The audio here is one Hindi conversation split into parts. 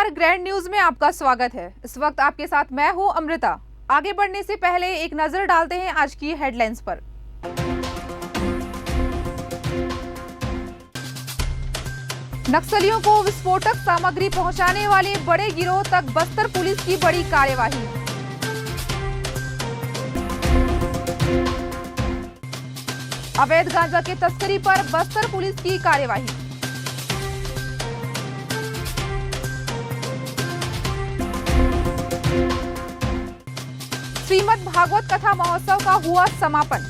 नमस्कार, ग्रैंड न्यूज में आपका स्वागत है। इस वक्त आपके साथ मैं हूं अमृता। आगे बढ़ने से पहले एक नजर डालते हैं आज की हेडलाइंस पर। नक्सलियों को विस्फोटक सामग्री पहुंचाने वाले बड़े गिरोह तक बस्तर पुलिस की बड़ी कार्यवाही। अवैध गांजा के तस्करी पर बस्तर पुलिस की कार्यवाही। श्रीमद् भागवत कथा महोत्सव का हुआ समापन।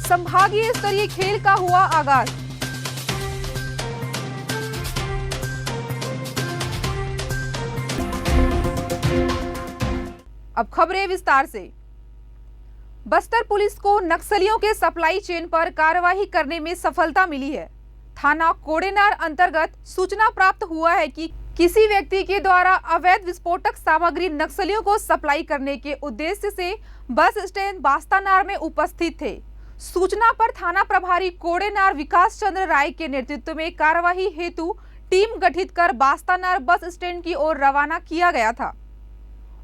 संभागीय स्तरीय खेल का हुआ आगाज। अब खबरें विस्तार से। बस्तर पुलिस को नक्सलियों के सप्लाई चेन पर कार्रवाई करने में सफलता मिली है। थाना कोडेनार अंतर्गत सूचना प्राप्त हुआ है कि किसी व्यक्ति के द्वारा अवैध विस्फोटक सामग्री नक्सलियों को सप्लाई करने के उद्देश्य से बस स्टैंड बास्तानार में उपस्थित थे। सूचना पर थाना प्रभारी कोडेनार विकास चंद्र राय के नेतृत्व में कार्रवाई हेतु टीम गठित कर बास्तानार बस स्टैंड की ओर रवाना किया गया था।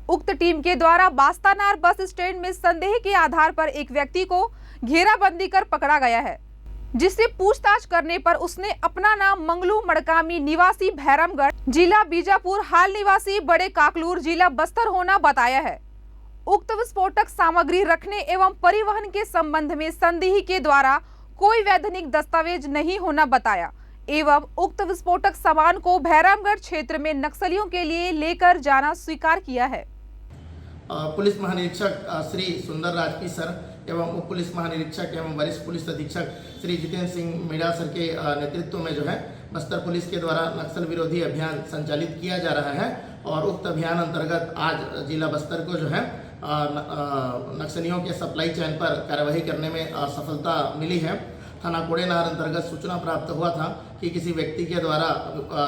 उक्त टीम के द्वारा बास्तानार बस स्टैंड में संदेह के आधार पर एक व्यक्ति को घेराबंदी कर पकड़ा गया है, जिससे पूछताछ करने पर उसने अपना नाम मंगलू मड़कामी निवासी भैरमगढ़ जिला बीजापुर हाल निवासी बड़े काकलूर जिला बस्तर होना बताया है। उक्त विस्फोटक सामग्री रखने एवं परिवहन के संबंध में संदेही के द्वारा कोई वैधानिक दस्तावेज नहीं होना बताया एवं उक्त विस्फोटक सामान को भैरमगढ़ क्षेत्र में नक्सलियों के लिए लेकर जाना स्वीकार किया है। पुलिस महानिरीक्षक श्री सुंदर राजपी सर एवं उप पुलिस महानिरीक्षक एवं वरिष्ठ पुलिस अधीक्षक श्री जितेंद्र सिंह मीणा सर के नेतृत्व में जो है बस्तर पुलिस के द्वारा नक्सल विरोधी अभियान संचालित किया जा रहा है और उक्त अभियान अंतर्गत आज जिला बस्तर को जो है नक्सलियों के सप्लाई चेन पर कार्रवाई करने में सफलता मिली है। थाना कोडेनार अंतर्गत सूचना प्राप्त हुआ था कि किसी व्यक्ति के द्वारा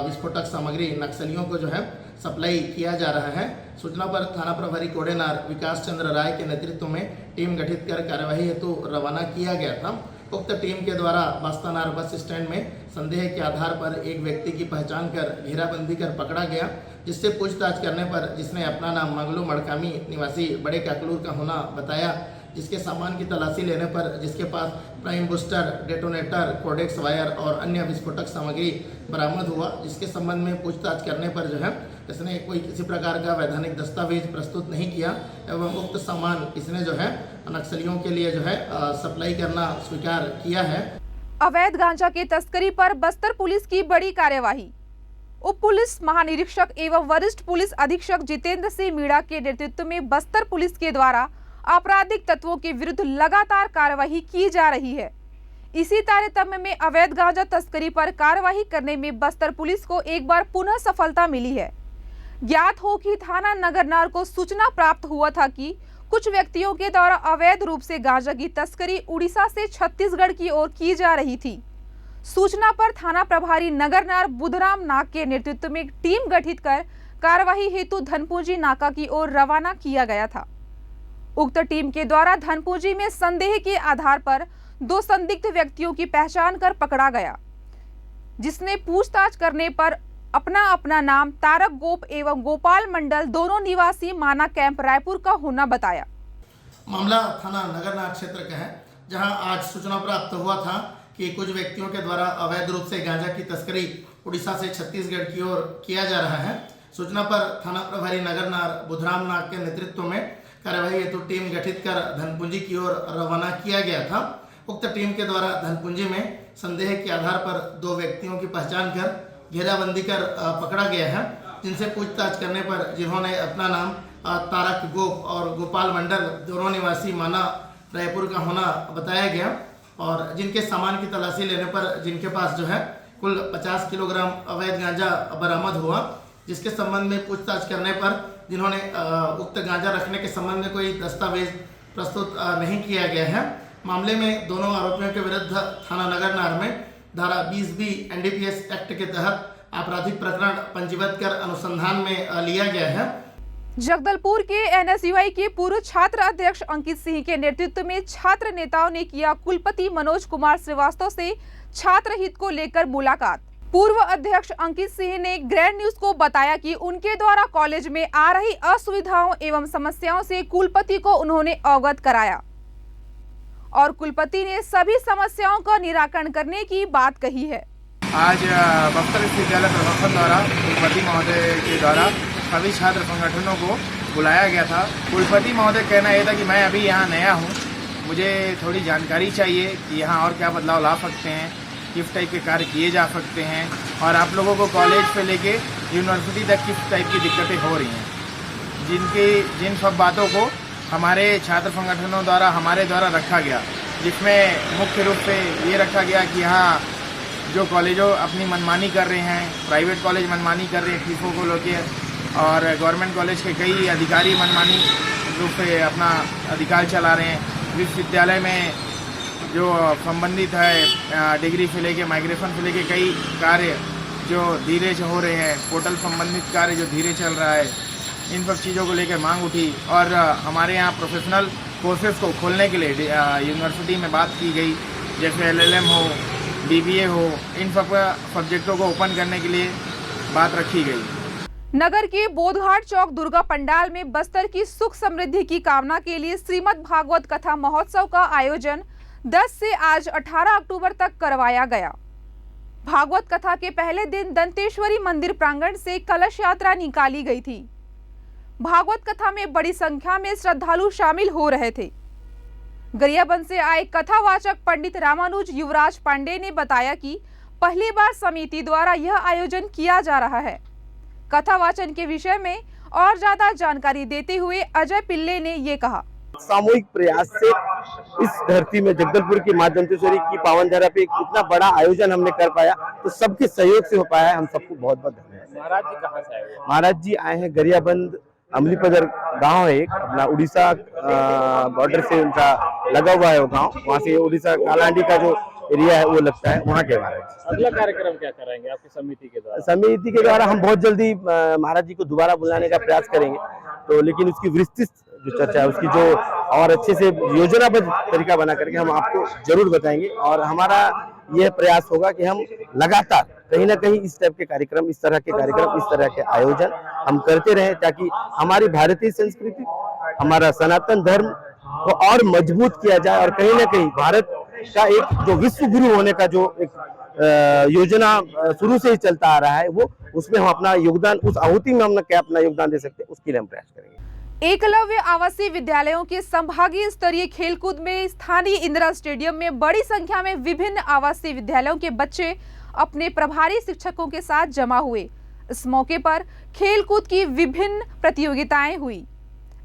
विस्फोटक सामग्री नक्सलियों को जो है सप्लाई किया जा रहा है। सूचना पर थाना प्रभारी कोडेनार विकास चंद्र राय के नेतृत्व में टीम गठित कर कार्यवाही हेतु रवाना किया गया था। उक्त टीम के द्वारा बास्तानार बस स्टैंड में संदेह के आधार पर एक व्यक्ति की पहचान कर घेराबंदी कर पकड़ा गया, जिससे पूछताछ करने पर जिसने अपना नाम मंगलू मड़कामी निवासी बड़े काकलूर का होना बताया, जिसके सामान की तलाशी लेने पर जिसके पास prime booster, detonator, codex wire और अन्य विस्फोटक सामग्री बरामद हुआ, जिसके संबंध में पूछताछ करने पर जो है इसने कोई किसी प्रकार का वैधानिक दस्तावेज प्रस्तुत नहीं किया एवं उक्त सामान इसने जो है नक्सलियों के लिए जो है सप्लाई करना स्वीकार किया है। अवैध गांजा के तस्करी पर बस्तर पुलिस की बड़ी कार्यवाही। उप पुलिस महानिरीक्षक एवं वरिष्ठ पुलिस अधीक्षक जितेंद्र सिंह मीणा के नेतृत्व में बस्तर पुलिस के द्वारा आपराधिक तत्वों के विरुद्ध लगातार कार्रवाई की जा रही है। इसी तारतम्य में अवैध गांजा तस्करी पर कार्रवाई करने में बस्तर पुलिस को एक बार पुनः सफलता मिली है। ज्ञात हो कि थाना नगरनार को सूचना प्राप्त हुआ था कि कुछ व्यक्तियों के द्वारा अवैध रूप से गांजा की तस्करी उड़ीसा से छत्तीसगढ़ की ओर की जा रही थी। सूचना पर थाना प्रभारी नगरनार बुधराम नाग के नेतृत्व में टीम गठित कर कार्रवाई हेतु धनपुंजी नाका की ओर रवाना किया गया था। उक्त टीम के द्वारा धनपुंजी में संदेह के आधार पर दो संदिग्ध व्यक्तियों की पहचान कर पकड़ा गया, जिसने पूछताछ करने पर अपना नाम तारक गोप एवं गोपाल मंडल दोनों निवासी माना कैंप रायपुर का होना बताया। मामला थाना नगरनार क्षेत्र का है, जहां आज सूचना प्राप्त हुआ था कि कुछ व्यक्तियों के द्वारा अवैध रूप से गांजा की तस्करी उड़ीसा से छत्तीसगढ़ की ओर किया जा रहा है। सूचना पर थाना प्रभारी नगरनार बुधराम नाग के नेतृत्व में कार्यवाही हेतु टीम गठित कर धनपुंजी की ओर रवाना किया गया था। उक्त टीम के द्वारा धनपुंजी में संदेह के आधार पर दो व्यक्तियों की पहचान कर घेराबंदी कर पकड़ा गया है, जिनसे पूछताछ करने पर जिन्होंने अपना नाम तारक गोप और गोपाल मंडल दोनों निवासी माना रायपुर का होना बताया गया और जिनके सामान की तलाशी लेने पर जिनके पास जो है कुल 50 किलोग्राम अवैध गांजा बरामद हुआ, जिसके संबंध में पूछताछ करने पर जिन्होंने उक्त गांजा रखने के संबंध में कोई दस्तावेज प्रस्तुत नहीं किया गया है। मामले में दोनों आरोपियों के विरुद्ध थाना नगरनार में धारा 20B एनडीपीएस एक्ट के तहत आपराधिक प्रकरण पंजीबद्ध कर अनुसंधान में लिया गया है। जगदलपुर के एनएसयूआई के पूर्व छात्र अध्यक्ष अंकित सिंह के नेतृत्व में छात्र नेताओं ने किया कुलपति मनोज कुमार श्रीवास्तव से छात्र हित को लेकर मुलाकात। पूर्व अध्यक्ष अंकित सिंह ने ग्रैंड न्यूज को बताया कि उनके द्वारा कॉलेज में आ रही असुविधाओं एवं समस्याओं से कुलपति को उन्होंने अवगत कराया और कुलपति ने सभी समस्याओं का निराकरण करने की बात कही है। आज बस्तर विश्वविद्यालय प्रशासन द्वारा कुलपति महोदय के द्वारा सभी छात्र संगठनों को बुलाया गया था। कुलपति महोदय कहना यह था कि मैं अभी यहाँ नया हूँ, मुझे थोड़ी जानकारी चाहिए कि यहाँ और क्या बदलाव ला सकते हैं, किस टाइप के कार्य किए जा सकते हैं और आप लोगों को कॉलेज से लेके यूनिवर्सिटी तक किस टाइप की दिक्कतें हो रही हैं, जिन सब बातों को हमारे छात्र संगठनों द्वारा हमारे द्वारा रखा गया, जिसमें मुख्य रूप से ये रखा गया कि यहाँ जो कॉलेजों अपनी मनमानी कर रहे हैं, प्राइवेट कॉलेज मनमानी कर रहे हैं फीसों को लेकर और गवर्नमेंट कॉलेज के कई अधिकारी मनमानी रूप से अपना अधिकार चला रहे हैं। विश्वविद्यालय में जो संबंधित है डिग्री से लेके माइग्रेशन से लेके कई कार्य जो धीरे से हो रहे हैं, पोर्टल संबंधित कार्य जो धीरे चल रहा है, इन सब चीज़ों को लेकर मांग उठी और हमारे यहाँ प्रोफेशनल कोर्सेज को खोलने के लिए यूनिवर्सिटी में बात की गई, जैसे LLM हो, BBA हो, इन सब सब्जेक्टों को ओपन करने के लिए बात रखी गई। नगर के बोधघाट चौक दुर्गा पंडाल में बस्तर की सुख समृद्धि की कामना के लिए श्रीमद् भागवत कथा महोत्सव का आयोजन 10 से आज 18 अक्टूबर तक करवाया गया। भागवत कथा के पहले दिन दंतेश्वरी मंदिर प्रांगण से कलश यात्रा निकाली गई थी। भागवत कथा में बड़ी संख्या में श्रद्धालु शामिल हो रहे थे। गरियाबंद से आए कथावाचक पंडित रामानुज युवराज पांडे ने बताया कि पहली बार समिति द्वारा यह आयोजन किया जा रहा है। कथावाचन के विषय में और ज्यादा जानकारी देते हुए अजय पिल्ले ने ये कहा, सामूहिक प्रयास से इस धरती में जगदलपुर की मां दंतेश्वरी की पावन धरा पे इतना बड़ा आयोजन हमने कर पाया, तो सबके सहयोग से हो पाया है। हम सबको बहुत बहुत धन्यवाद। महाराज जी कहाँ से आए? महाराज जी आए हैं गरियाबंद, अमलीपदर गांव है एक अपना उड़ीसा बॉर्डर से उनका लगा हुआ है वो गांव, वहाँ से उड़ीसा कालांडी का जो एरिया है वो लगता है, वहाँ के महाराज। अगला कार्यक्रम क्या कराएंगे आपकी समिति के द्वारा? समिति के द्वारा हम बहुत जल्दी महाराज जी को दोबारा बुलाने का प्रयास करेंगे, तो लेकिन उसकी विस्तृत जो चर्चा है उसकी जो और अच्छे से योजनाबद्ध तरीका बना करके हम आपको जरूर बताएंगे। और हमारा यह प्रयास होगा कि हम लगातार कहीं ना कहीं इस टाइप के कार्यक्रम, इस तरह के कार्यक्रम, इस तरह के आयोजन हम करते रहें, ताकि हमारी भारतीय संस्कृति, हमारा सनातन धर्म को और मजबूत किया जाए और कहीं ना कहीं भारत का एक जो विश्व गुरु होने का जो एक योजना शुरू से ही चलता आ रहा है, वो उसमें हम अपना योगदान, उस आहुति में हम क्या अपना योगदान दे सकते हैं, उसके लिए हम प्रयास करेंगे। एकलव्य आवासीय विद्यालयों के संभागीय स्तरीय खेलकूद में स्थानीय इंदिरा स्टेडियम में बड़ी संख्या में विभिन्न आवासीय विद्यालयों के बच्चे अपने प्रभारी शिक्षकों के साथ जमा हुए। इस मौके पर खेलकूद की विभिन्न प्रतियोगिताएं हुई।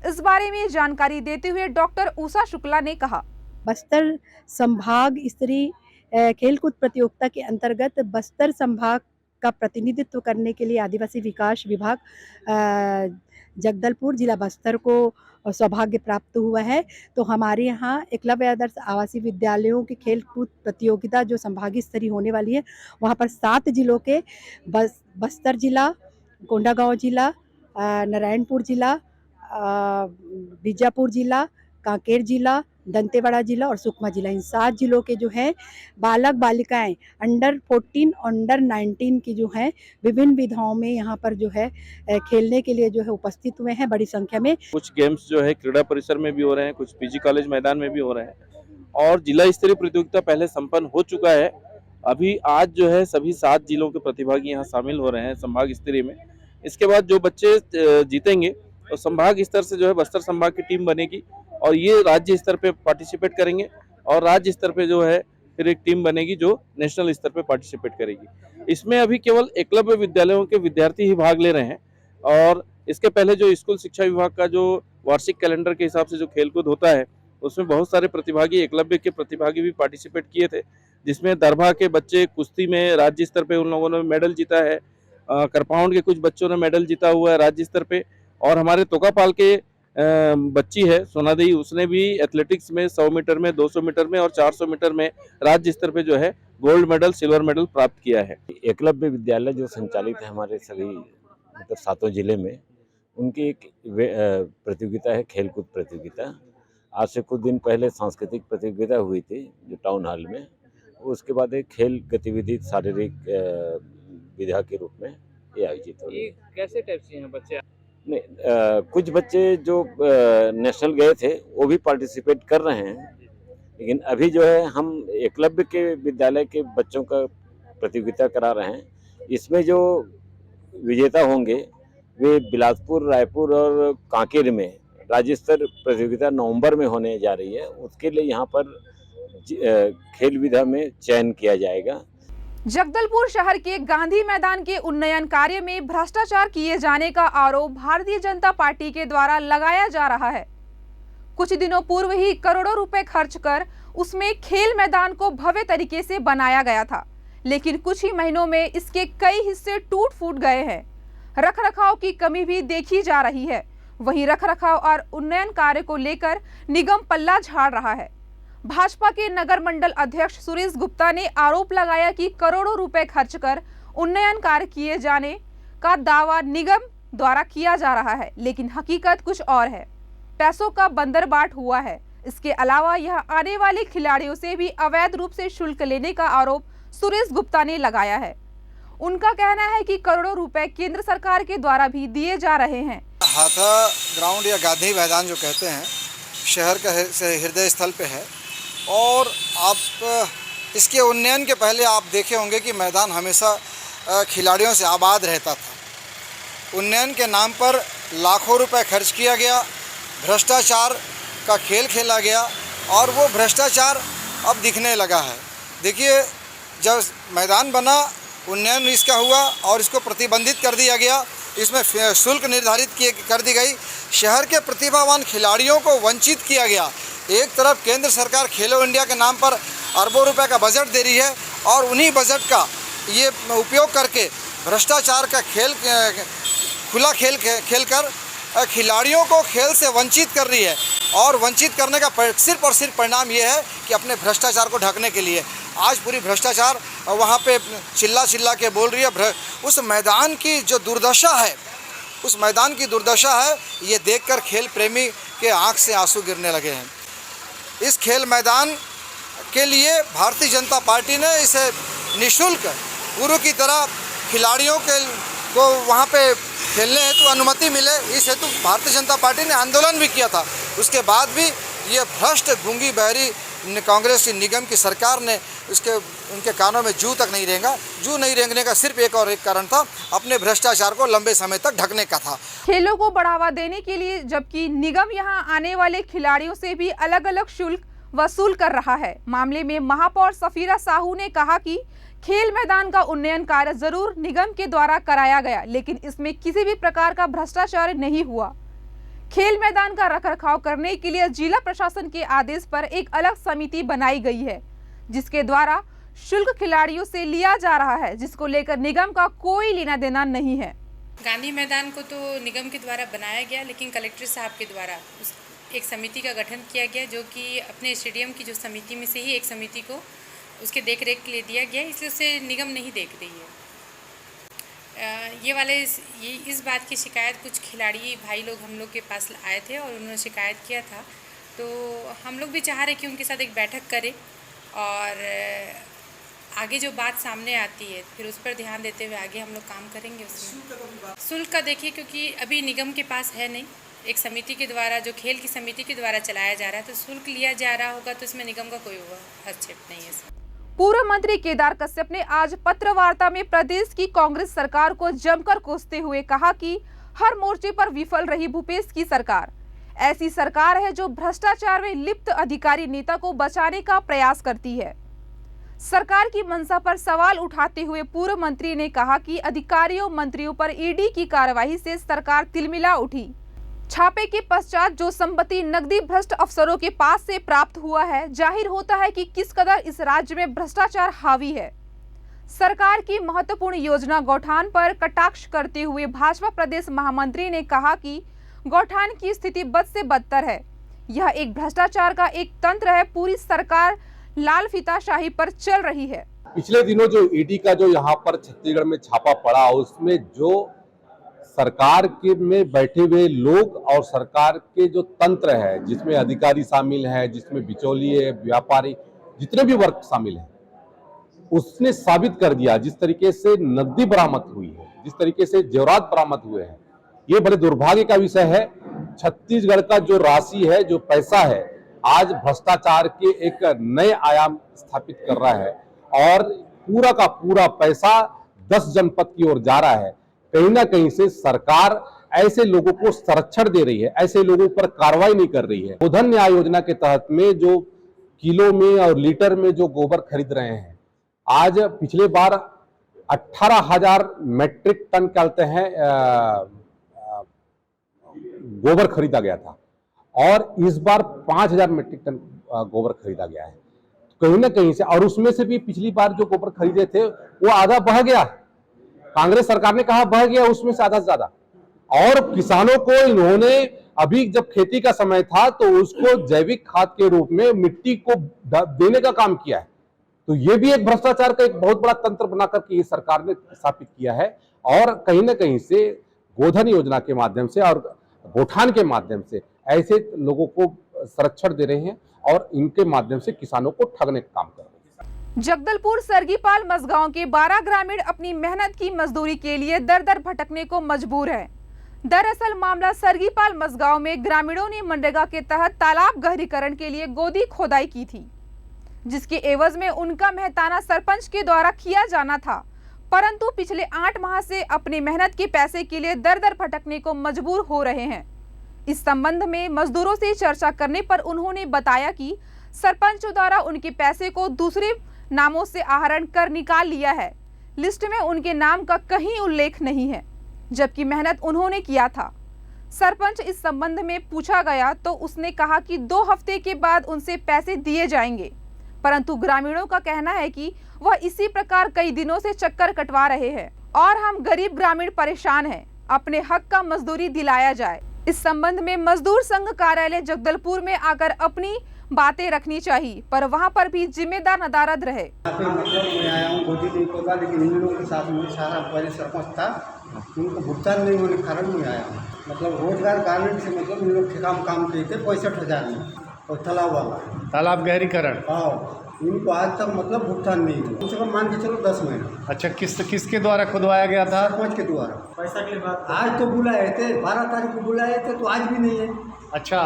इस बारे में जानकारी देते हुए डॉक्टर उषा शुक्ला ने कहा, बस्तर संभाग स्तरीय खेलकूद प्रतियोगिता के अंतर्गत बस्तर संभाग का प्रतिनिधित्व करने के लिए आदिवासी विकास विभाग जगदलपुर जिला बस्तर को सौभाग्य प्राप्त हुआ है। तो हमारे यहाँ एकलव्य आदर्श आवासीय विद्यालयों की खेलकूद प्रतियोगिता जो संभागीय स्तरीय होने वाली है, वहाँ पर 7 जिलों के बस्तर जिला, कोंडागांव जिला, नारायणपुर जिला, बीजापुर जिला, कांकेर जिला, दंतेवाड़ा जिला और सुकमा जिला, इन 7 जिलों के जो है बालक बालिकाएं अंडर 14 अंडर 19 की जो है विभिन्न विधाओं में यहाँ पर जो है खेलने के लिए जो है उपस्थित हुए हैं बड़ी संख्या में। कुछ गेम्स जो है क्रीड़ा परिसर में भी हो रहे हैं, कुछ पीजी कॉलेज मैदान में भी हो रहे हैं और जिला स्तरीय प्रतियोगिता पहले संपन्न हो चुका है। अभी आज जो है सभी 7 जिलों के प्रतिभागी यहाँ शामिल हो रहे हैं संभाग स्तरीय में। इसके बाद जो बच्चे जीतेंगे तो संभाग स्तर से जो है बस्तर संभाग की टीम बनेगी और ये राज्य स्तर पे पार्टिसिपेट करेंगे और राज्य स्तर पे जो है फिर एक टीम बनेगी जो नेशनल स्तर पे पार्टिसिपेट करेगी। इसमें अभी केवल एकलव्य विद्यालयों के विद्यार्थी ही भाग ले रहे हैं और इसके पहले जो स्कूल शिक्षा विभाग का जो वार्षिक कैलेंडर के हिसाब से जो खेलकूद होता है उसमें बहुत सारे प्रतिभागी, एकलव्य के प्रतिभागी भी पार्टिसिपेट किए थे, जिसमें दरभा के बच्चे कुश्ती में राज्य स्तर पे उन लोगों ने मेडल जीता है, करपाउंड के कुछ बच्चों ने मेडल जीता हुआ है राज्य स्तर पे और हमारे तोकापाल के बच्ची है सोनादी, उसने भी एथलेटिक्स में 100 मीटर में, 200 मीटर में और 400 मीटर में राज्य स्तर पे जो है गोल्ड मेडल, सिल्वर मेडल प्राप्त किया है। एकलव्य विद्यालय जो संचालित है हमारे सभी मतलब 7 जिले में, उनकी एक प्रतियोगिता है, खेलकूद प्रतियोगिता। आज से कुछ दिन पहले सांस्कृतिक प्रतियोगिता हुई थी जो टाउन हॉल में। उसके बाद एक खेल गतिविधि शारीरिक विधा के रूप में ये आयोजित हो रही है। कैसे टाइप से हैं बच्चे? नहीं, कुछ बच्चे जो नेशनल गए थे वो भी पार्टिसिपेट कर रहे हैं, लेकिन अभी जो है हम एकलव्य के विद्यालय के बच्चों का प्रतियोगिता करा रहे हैं। इसमें जो विजेता होंगे वे बिलासपुर, रायपुर और कांकेर में राज्य स्तर प्रतियोगिता नवंबर में होने जा रही है। उसके लिए यहाँ पर खेल विधा में चयन किया जाएगा। जगदलपुर शहर के गांधी मैदान के उन्नयन कार्य में भ्रष्टाचार किए जाने का आरोप भारतीय जनता पार्टी के द्वारा लगाया जा रहा है। कुछ दिनों पूर्व ही करोड़ों रुपए खर्च कर उसमें खेल मैदान को भव्य तरीके से बनाया गया था, लेकिन कुछ ही महीनों में इसके कई हिस्से टूट फूट गए हैं। रखरखाव की कमी भी देखी जा रही है। वहीं रखरखाव और उन्नयन कार्य को लेकर निगम पल्ला झाड़ रहा है। भाजपा के नगर मंडल अध्यक्ष सुरेश गुप्ता ने आरोप लगाया कि करोड़ों रुपए खर्च कर उन्नयन कार्य किए जाने का दावा निगम द्वारा किया जा रहा है, लेकिन हकीकत कुछ और है। पैसों का बंदरबाट हुआ है। इसके अलावा यह आने वाले खिलाड़ियों से भी अवैध रूप से शुल्क लेने का आरोप सुरेश गुप्ता ने लगाया है। उनका कहना है कि करोड़ों रुपए केंद्र सरकार के द्वारा भी दिए जा रहे हैं। हाथा ग्राउंड या गांधी मैदान जो कहते हैं, शहर का हृदय स्थल पे है और आप इसके उन्नयन के पहले आप देखे होंगे कि मैदान हमेशा खिलाड़ियों से आबाद रहता था। उन्नयन के नाम पर लाखों रुपए खर्च किया गया, भ्रष्टाचार का खेल खेला गया और वो भ्रष्टाचार अब दिखने लगा है। देखिए, जब मैदान बना, उन्नयन इसका हुआ और इसको प्रतिबंधित कर दिया गया, इसमें शुल्क निर्धारित कर दी गई, शहर के प्रतिभावान खिलाड़ियों को वंचित किया गया। एक तरफ केंद्र सरकार खेलो इंडिया के नाम पर अरबों रुपए का बजट दे रही है और उन्हीं बजट का ये उपयोग करके भ्रष्टाचार का खुला खेल खेलकर खिलाड़ियों को खेल से वंचित कर रही है। और वंचित करने का सिर्फ और सिर्फ परिणाम ये है कि अपने भ्रष्टाचार को ढकने के लिए आज पूरी भ्रष्टाचार वहाँ पे चिल्ला के बोल रही है। उस मैदान की जो दुर्दशा है, उस मैदान की दुर्दशा है, ये देखकर खेल प्रेमी के आँख से आंसू गिरने लगे हैं। इस खेल मैदान के लिए भारतीय जनता पार्टी ने इसे निःशुल्क पूर्व की तरह खिलाड़ियों को वहाँ पे खेलने हेतु अनुमति मिले, इस हेतु भारतीय जनता पार्टी ने आंदोलन भी किया था। उसके बाद भी ये भ्रष्ट गूंगी बहरी कांग्रेस की निगम की सरकार ने उनके कानों में जू तक नहीं रेंगा। जू नहीं रेंगने का सिर्फ एक और एक कारण था, अपने भ्रष्टाचार को लंबे समय तक ढकने का था। खेलों को बढ़ावा देने के लिए जबकि निगम यहां आने वाले खिलाड़ियों से भी अलग अलग शुल्क वसूल कर रहा है। मामले में महापौर सफीरा साहू ने कहा कि खेल मैदान का उन्नयन कार्य जरूर निगम के द्वारा कराया गया, लेकिन इसमें किसी भी प्रकार का भ्रष्टाचार नहीं हुआ। खेल मैदान का रखरखाव करने के लिए जिला प्रशासन के आदेश पर एक अलग समिति बनाई गई है, जिसके द्वारा शुल्क खिलाड़ियों से लिया जा रहा है, जिसको लेकर निगम का कोई लेना देना नहीं है। गांधी मैदान को तो निगम के द्वारा बनाया गया, लेकिन कलेक्टर साहब के द्वारा एक समिति का गठन किया गया, जो कि अपने स्टेडियम की जो समिति में से ही एक समिति को उसके देख रेख के लिए दिया गया, इसलिए उसे निगम नहीं देख रही है। इस बात की शिकायत कुछ खिलाड़ी भाई लोग हम लोग के पास आए थे और उन्होंने शिकायत किया था, तो हम लोग भी चाह रहे कि उनके साथ एक बैठक करें और आगे जो बात सामने आती है फिर उस पर ध्यान देते हुए आगे हम लोग काम करेंगे। उसमें शुल्क का देखिए, क्योंकि अभी निगम के पास है नहीं, एक समिति के द्वारा जो खेल की समिति के द्वारा चलाया जा रहा है, तो शुल्क लिया जा रहा होगा तो इसमें निगम का कोई हस्तक्षेप नहीं है। पूर्व मंत्री केदार कश्यप ने आज पत्र वार्ता में प्रदेश की कांग्रेस सरकार को जमकर कोसते हुए कहा कि हर मोर्चे पर विफल रही भूपेश की सरकार ऐसी सरकार है जो भ्रष्टाचार में लिप्त अधिकारी नेता को बचाने का प्रयास करती है। सरकार की मंशा पर सवाल उठाते हुए पूर्व मंत्री ने कहा कि अधिकारियों मंत्रियों पर ईडी की कार्रवाई से सरकार तिलमिला उठी। छापे के पश्चात जो संपत्ति नकदी भ्रष्ट अफसरों के पास से प्राप्त हुआ है, जाहिर होता है कि किस कदर इस राज्य में भ्रष्टाचार हावी है। सरकार की महत्वपूर्ण योजना गौठान पर कटाक्ष करते हुए भाजपा प्रदेश महामंत्री ने कहा कि गौठान की स्थिति बद से बदतर है। यह एक भ्रष्टाचार का एक तंत्र है। पूरी सरकार लाल फीताशाही पर चल रही है। पिछले दिनों जो ईडी का जो यहाँ पर छत्तीसगढ़ में छापा पड़ा, उसमें जो सरकार के में बैठे हुए लोग और सरकार के जो तंत्र है, जिसमें अधिकारी शामिल है, जिसमें बिचौलिए, व्यापारी, जितने भी वर्ग शामिल हैं, उसने साबित कर दिया। जिस तरीके से नकदी बरामद हुई है, जिस तरीके से जेवरात बरामद हुए हैं, ये बड़े दुर्भाग्य का विषय है। छत्तीसगढ़ का जो राशि है, जो पैसा है, आज भ्रष्टाचार के एक नए आयाम स्थापित कर रहा है और पूरा का पूरा पैसा 10 जनपद की ओर जा रहा है। कहीं ना कहीं से सरकार ऐसे लोगों को संरक्षण दे रही है, ऐसे लोगों पर कार्रवाई नहीं कर रही है। गोधन न्याय योजना के तहत में जो किलो में और लीटर में जो गोबर खरीद रहे हैं, आज पिछले बार 18,000 मैट्रिक टन कहते हैं गोबर खरीदा गया था और इस बार 5,000 मैट्रिक टन गोबर खरीदा गया है। कहीं ना कहीं से, और उसमें से भी पिछली बार जो गोबर खरीदे थे वो आधा बह गया। कांग्रेस सरकार ने कहा बह गया, उसमें से आधा से ज्यादा। और किसानों को इन्होंने अभी जब खेती का समय था तो उसको जैविक खाद के रूप में मिट्टी को देने का काम किया है। तो ये भी एक भ्रष्टाचार का एक बहुत बड़ा तंत्र बनाकर के ये सरकार ने स्थापित किया है। और कहीं ना कहीं से गोधन योजना के माध्यम से और गोठान के माध्यम से ऐसे लोगों को संरक्षण दे रहे हैं और इनके माध्यम से किसानों को ठगने का काम कर रहे हैं। जगदलपुर सरगीपाल मसगांव के 12 ग्रामीण अपनी मेहनत की मजदूरी के लिए दर दर भटकने को मजबूर है। दरअसल मामला सरगीपाल मसगांव में ग्रामीणों ने मनरेगा के तहत तालाब गहरीकरण के लिए गोदी खोदाई की थी, जिसके एवज में उनका मेहताना सरपंच के द्वारा किया जाना था, परंतु पिछले 8 माह से अपनी मेहनत के पैसे के लिए दर दर भटकने को मजबूर हो रहे हैं। इस संबंध में मजदूरों से चर्चा करने पर उन्होंने बताया कि सरपंच द्वारा उनके पैसे को दूसरे नामों से आहरण कर निकाल लिया है। लिस्ट में उनके नाम का कहीं उल्लेख नहीं है, जबकि मेहनत उन्होंने किया था। सरपंच इस संबंध में पूछा गया तो उसने कहा कि 2 हफ्ते के बाद उनसे पैसे दिए जाएंगे, परंतु ग्रामीणों का कहना है कि वह इसी प्रकार कई दिनों से चक्कर कटवा रहे हैं और हम गरीब ग्रामीण परेशान हैं, अपने हक का मजदूरी दिलाया जाए। इस संबंध में मजदूर संघ कार्यालय जगदलपुर में आकर अपनी बातें रखनी चाहिए, पर वहां पर भी जिम्मेदार नदारद रहे। मैं आया हूँ गोदी नहीं खोदा, लेकिन इन लोगों के साथ में सारा पहले सरपंच था, उनको भुगतान नहीं होने के कारण नहीं आया हूँ। मतलब रोजगार गारमेंट से मतलब इन लोग ठेका में काम किए थे 65,000 में, और तालाब वाला तालाब गहरीकरण, हाँ, इनको आज तक मतलब भुगतान नहीं हुआ। कम से कम मान के चलो 10 महीना। अच्छा, किसके द्वारा खुदवाया गया था? सरपंच के द्वारा। पैसा के बाद आज तो बुलाए थे, 12 तारीख को बुलाए थे, तो आज भी नहीं है। अच्छा,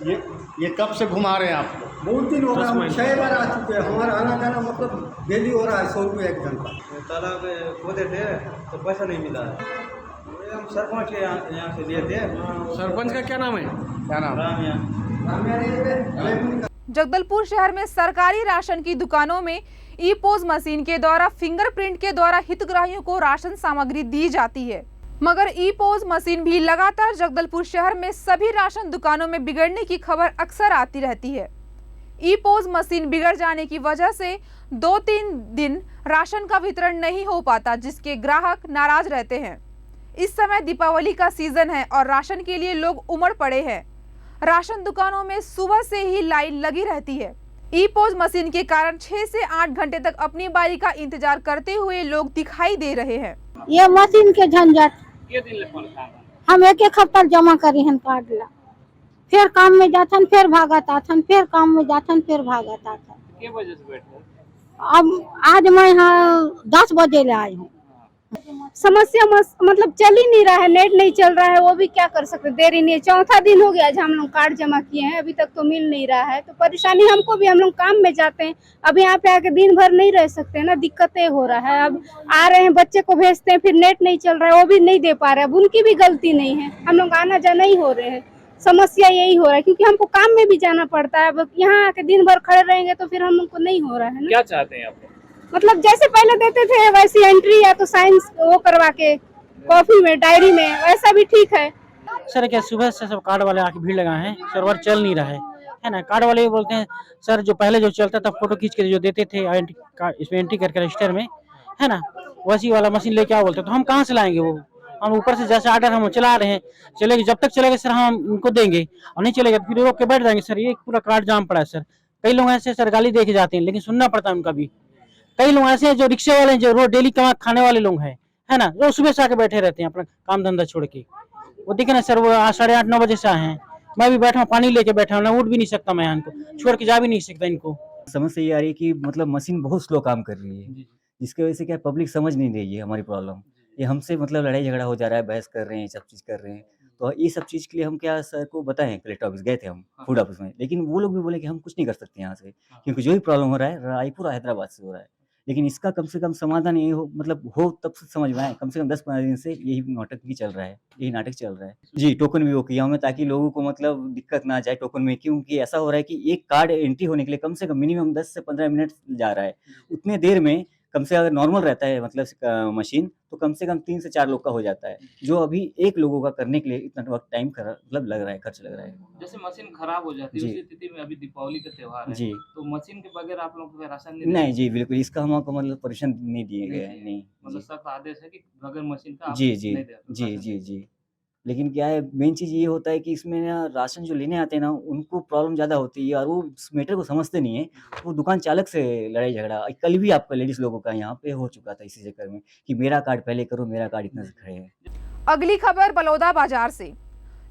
ये कब से घुमा रहे हैं आप? बहुत दिन हो रहा है, 6 बार आ चुके हैं। हमारा आना जाना मतलब डेली हो रहा है 100 रुपये एक जन का। तालाब खोदे थे तो पैसा नहीं मिला है, हम सरपंच के यहाँ से लिए थे। सरपंच का क्या नाम है? क्या नाम? जगदलपुर शहर में सरकारी राशन की दुकानों में ई-पोस मशीन के द्वारा फिंगरप्रिंट के द्वारा हितग्राहियों को राशन सामग्री दी जाती है, मगर ई-पोस मशीन भी लगातार जगदलपुर शहर में सभी राशन दुकानों में बिगड़ने की खबर अक्सर आती रहती है। ई-पोस मशीन बिगड़ जाने की वजह से 2-3 दिन राशन का वितरण नहीं हो पाता, जिसके ग्राहक नाराज रहते हैं। इस समय दीपावली का सीजन है और राशन के लिए लोग उमड़ पड़े हैं। राशन दुकानों में सुबह से ही लाइन लगी रहती है। ई-पोस मशीन के कारण 6 से 8 घंटे तक अपनी बारी का इंतजार करते हुए लोग दिखाई दे रहे हैं। ये मशीन के झंझट हम एक हफ्ता जमा करी हन कार्ड ला, फिर काम में जाथन, फिर भागत आथन, फिर काम में जाथन, फिर भागत आथन। कितने बजे से बैठे? अब आज मैं यहाँ 10 बजे ले आई हूँ। समस्या मतलब चल ही नहीं रहा है, नेट नहीं चल रहा है, वो भी क्या कर सकते, देरी नहीं। 4था दिन हो गया जब हम लोग कार्ड जमा किए हैं, अभी तक तो मिल नहीं रहा है। तो परेशानी हमको भी, हम लोग काम में जाते हैं, अब यहाँ पे आके दिन भर नहीं रह सकते ना, दिक्कतें हो रहा है। अब आ रहे हैं, बच्चे को भेजते हैं, फिर नेट नहीं चल रहा है, वो भी नहीं दे पा रहे। अब उनकी भी गलती नहीं है, हम लोग आना जाना ही हो रहे हैं। समस्या यही हो रहा है क्योंकि हमको काम में भी जाना पड़ता है। अब यहाँ आके दिन भर खड़े रहेंगे तो फिर हम लोग को नहीं हो रहा है ना। क्या चाहते हैं आप? मतलब जैसे पहले देते थे वैसी एंट्री या तो साइंस वो करवा के कॉपी में, डायरी में, वैसा भी ठीक है। सर क्या सुबह से सब कार्ड वाले आके भीड़ लगाए हैं, सर्वर चल नहीं रहा है ना। कार्ड वाले बोलते हैं सर जो पहले जो चलता था फोटो खींच के जो देते थे इसमें एंट्री करके रजिस्टर में, है ना, वैसी वाला मशीन लेके आओ बोलते। तो हम कहाँ से लाएंगे वो? हम ऊपर से जैसे आर्डर हम चला रहे हैं, चलेगा जब तक चलेगा सर हम उनको देंगे, और नहीं चलेगा फिर रोक के बैठ जाएंगे। सर ये पूरा कार्ड जाम पड़ा है सर। कई लोग ऐसे सर गाली दे के जाते हैं, लेकिन सुनना पड़ता है उनका भी। कई लोग ऐसे हैं जो रिक्शे वाले हैं, जो रोज डेली कमा खाने वाले लोग हैं, है ना, जो सुबह से आके बैठे रहते हैं अपना काम धंधा छोड़ के। वो देखे ना सर, वो 8:30-9 बजे से आए हैं, मैं भी बैठा हूँ, पानी लेके बैठा हूँ, ना उठ भी नहीं सकता मैं, इनको छोड़ के जा भी नहीं सकता इनको। समस्या ये आ रही है कि मतलब मशीन बहुत स्लो काम कर रही है, जिसकी वजह से क्या पब्लिक समझ नहीं रही है हमारी प्रॉब्लम। ये हमसे मतलब लड़ाई झगड़ा हो जा रहा है, बहस कर रहे हैं, सब चीज़ कर रहे हैं। तो ये सब चीज़ के लिए हम क्या सर को बताएं, कलेक्टर ऑफिस गए थे हम, फूड ऑफिस में, लेकिन वो लोग भी बोले कि हम कुछ नहीं कर सकते यहाँ से, क्योंकि जो भी प्रॉब्लम हो रहा है रायपुर हैदराबाद से हो रहा है। लेकिन इसका कम से कम समाधान ये हो, मतलब हो तब से समझ में आए। कम से कम 10-15 दिन से यही नाटक भी चल रहा है, यही नाटक चल रहा है जी। टोकन भी वो किया हमें, ताकि लोगों को मतलब दिक्कत ना जाए टोकन में, क्योंकि ऐसा हो रहा है कि एक कार्ड एंट्री होने के लिए कम से कम मिनिमम 10 से 15 मिनट जा रहा है। उतने देर में कम से अगर नॉर्मल रहता है मतलब मशीन, तो कम से कम 3 से 4 लोग का हो जाता है, जो अभी एक लोगों का करने के लिए इतना वक्त टाइम मतलब लग रहा है, खर्च लग रहा है। जैसे मशीन खराब हो जाती है जी। उसी स्थिति में, अभी दीपावली का त्योहार है जी। तो मशीन के बगैर आप लोगों को राशन नहीं जी, बिल्कुल इसका हमको मतलब परमिशन नहीं दिए गए हैं, नहीं मतलब जी। सख्त आदेश है कि बगैर मशीन का आप जी, जी, नहीं दे जी, जी, जी। लेकिन क्या है, मेन चीज़ ये होता है कि इसमें ना राशन जो लेने आते हैं ना, उनको प्रॉब्लम ज़्यादा होती है और वो इस मैटर को समझते नहीं है। वो दुकान चालक से लड़ाई झगड़ा कल भी आपका लेडीज़ लोगों का यहाँ पे हो चुका था इसी चक्कर में, कि मेरा कार्ड पहले करो, मेरा कार्ड इतना से खड़े हैं। अगली खबर बलौदा बाजार से।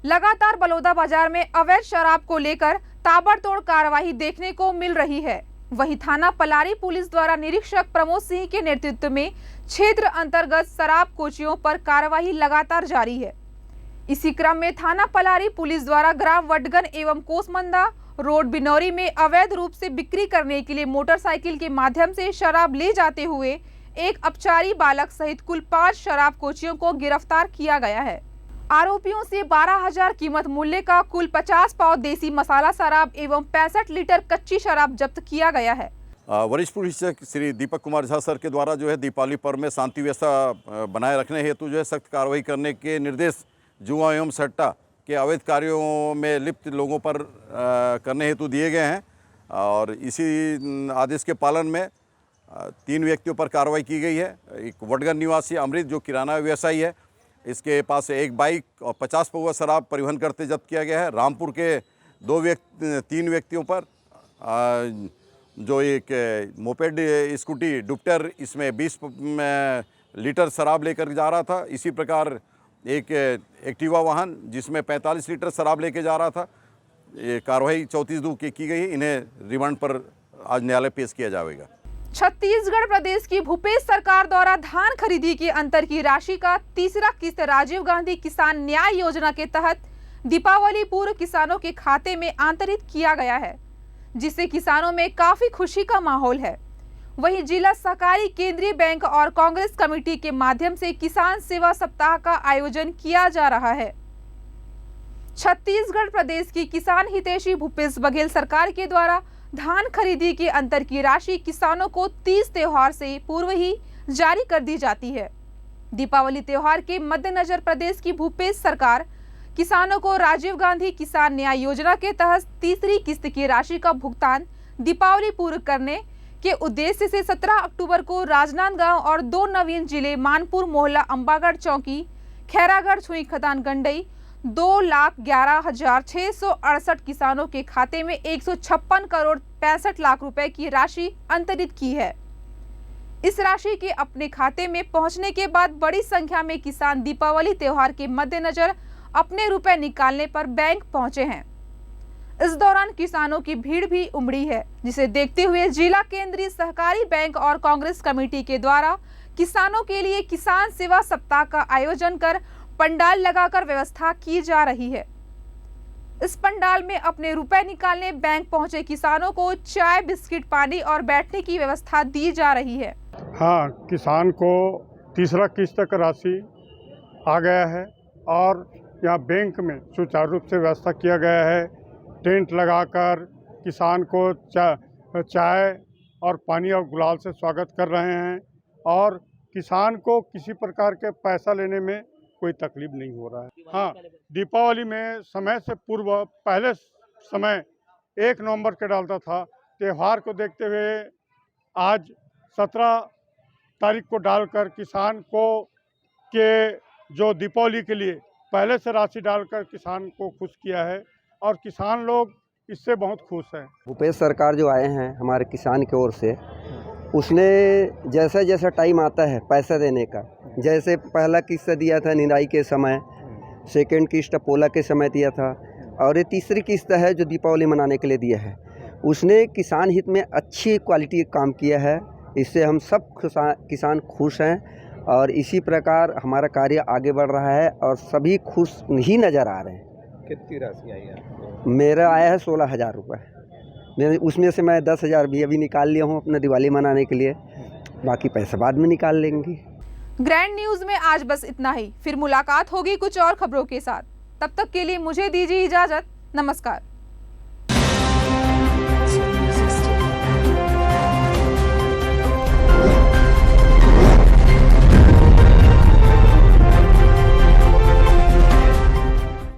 लगातार बलौदा बाजार में अवैध शराब को लेकर ताबड़तोड़ कार्रवाई देखने को मिल रही है। वहीं थाना पलारी पुलिस द्वारा निरीक्षक प्रमोद सिंह के नेतृत्व में क्षेत्र अंतर्गत शराब कोचियों पर कार्रवाई लगातार जारी है। इसी क्रम में थाना पलारी पुलिस द्वारा ग्राम वडगन एवं कोसमंदा रोड बिनौरी में अवैध रूप से बिक्री करने के लिए मोटरसाइकिल के माध्यम से शराब ले जाते हुए एक अपचारी बालक सहित कुल 5 शराब कोचियों को गिरफ्तार किया गया है। आरोपियों से 12,000 कीमत मूल्य का कुल 50 पाव देसी मसाला शराब एवं 65 लीटर कच्ची शराब जब्त किया गया है। वरिष्ठ पुलिस श्री दीपक कुमार झा सर के द्वारा जो है दीपावली पर्व में शांति व्यवस्था बनाए रखने हेतु जो है सख्त कार्रवाई करने के निर्देश जुआ एवं सट्टा के अवैध कार्यों में लिप्त लोगों पर करने हेतु दिए गए हैं और इसी आदेश के पालन में 3 व्यक्तियों पर कार्रवाई की गई है। एक वडगन निवासी अमृत जो किराना व्यवसायी है, इसके पास एक बाइक और 50 पौवा शराब परिवहन करते जब्त किया गया है। रामपुर के 3 व्यक्तियों पर जो एक मोपेड स्कूटी डुप्टर इसमें 20 लीटर शराब लेकर जा रहा था। इसी प्रकार एक एक्टिवा वाहन जिसमें 45 लीटर शराब लेके जा रहा था। ये कार्रवाई 34/2 की गई। इन्हें रिमांड पर आज न्यायालय पेश किया जाएगा। छत्तीसगढ़ प्रदेश की भूपेश सरकार द्वारा धान खरीदी के अंतर की राशि का तीसरा किस्त राजीव गांधी किसान न्याय योजना के तहत दीपावली पूर्व किसानों के खाते में अंतरित किया गया है, जिससे किसानों में काफी खुशी का माहौल है। वहीं जिला सहकारी केंद्रीय बैंक और कांग्रेस कमेटी के माध्यम से किसान सेवा सप्ताह का आयोजन किया जा रहा है। छत्तीसगढ़ प्रदेश की किसान हितैषी भूपेश बघेल सरकार के द्वारा धान खरीदी के अंतर की राशि किसानों को 30 त्योहार से पूर्व ही जारी कर दी जाती है। दीपावली त्योहार के मद्देनजर प्रदेश की भूपेश सरकार किसानों को राजीव गांधी किसान न्याय योजना के तहत तीसरी किस्त की राशि का भुगतान दीपावली पूर्व करने के उद्देश्य से 17 अक्टूबर को राजनांदगांव और 2 नवीन जिले मानपुर, मोहला, अंबागढ़ चौकी, खैरागढ़, छुई खदान, गंडई 2,11,668 किसानों के खाते में 156 करोड़ 65 लाख रुपए की राशि अंतरित की है। इस राशि के अपने खाते में पहुंचने के बाद बड़ी संख्या में किसान दीपावली त्योहार के मद्देनजर अपने रुपए निकालने पर बैंक पहुंचे हैं। इस दौरान किसानों की भीड़ भी उमड़ी है, जिसे देखते हुए जिला केंद्रीय सहकारी बैंक और कांग्रेस कमेटी के द्वारा किसानों के लिए किसान सेवा सप्ताह का आयोजन कर पंडाल लगाकर व्यवस्था की जा रही है। इस पंडाल में अपने रुपए निकालने बैंक पहुंचे किसानों को चाय, बिस्किट, पानी और बैठने की व्यवस्था दी जा रही है। हाँ, किसान को तीसरा किस्त का राशि आ गया है और यहाँ बैंक में सुचारू रूप से व्यवस्था किया गया है। टेंट लगाकर किसान को चाय और पानी और गुलाल से स्वागत कर रहे हैं और किसान को किसी प्रकार के पैसा लेने में कोई तकलीफ नहीं हो रहा है। हाँ, दीपावली में समय से पूर्व पहले समय 1 नवंबर के डालता था। त्यौहार को देखते हुए आज 17 तारीख को डालकर किसान को के जो दीपावली के लिए पहले से राशि डालकर किसान को खुश किया है और किसान लोग इससे बहुत खुश हैं। भूपेश सरकार जो आए हैं हमारे किसान की ओर से, उसने जैसा जैसा टाइम आता है पैसा देने का, जैसे पहला किस्त दिया था निराई के समय, सेकंड किस्त पोला के समय दिया था, और ये तीसरी किस्त है जो दीपावली मनाने के लिए दिया है। उसने किसान हित में अच्छी क्वालिटी काम किया है। इससे हम सब किसान खुश हैं और इसी प्रकार हमारा कार्य आगे बढ़ रहा है और सभी खुश ही नज़र आ रहे हैं। कितनी राशि आई है? मेरा आया है 16,000 रुपये। मैं उसमें से मैं 10,000 भी अभी निकाल लिया हूँ अपना दिवाली मनाने के लिए, बाकी पैसा बाद में निकाल लेंगे। ग्रैंड न्यूज़ में आज बस इतना ही, फिर मुलाकात होगी कुछ और खबरों के साथ। तब तक के लिए मुझे दीजिए इजाज़त। नमस्कार।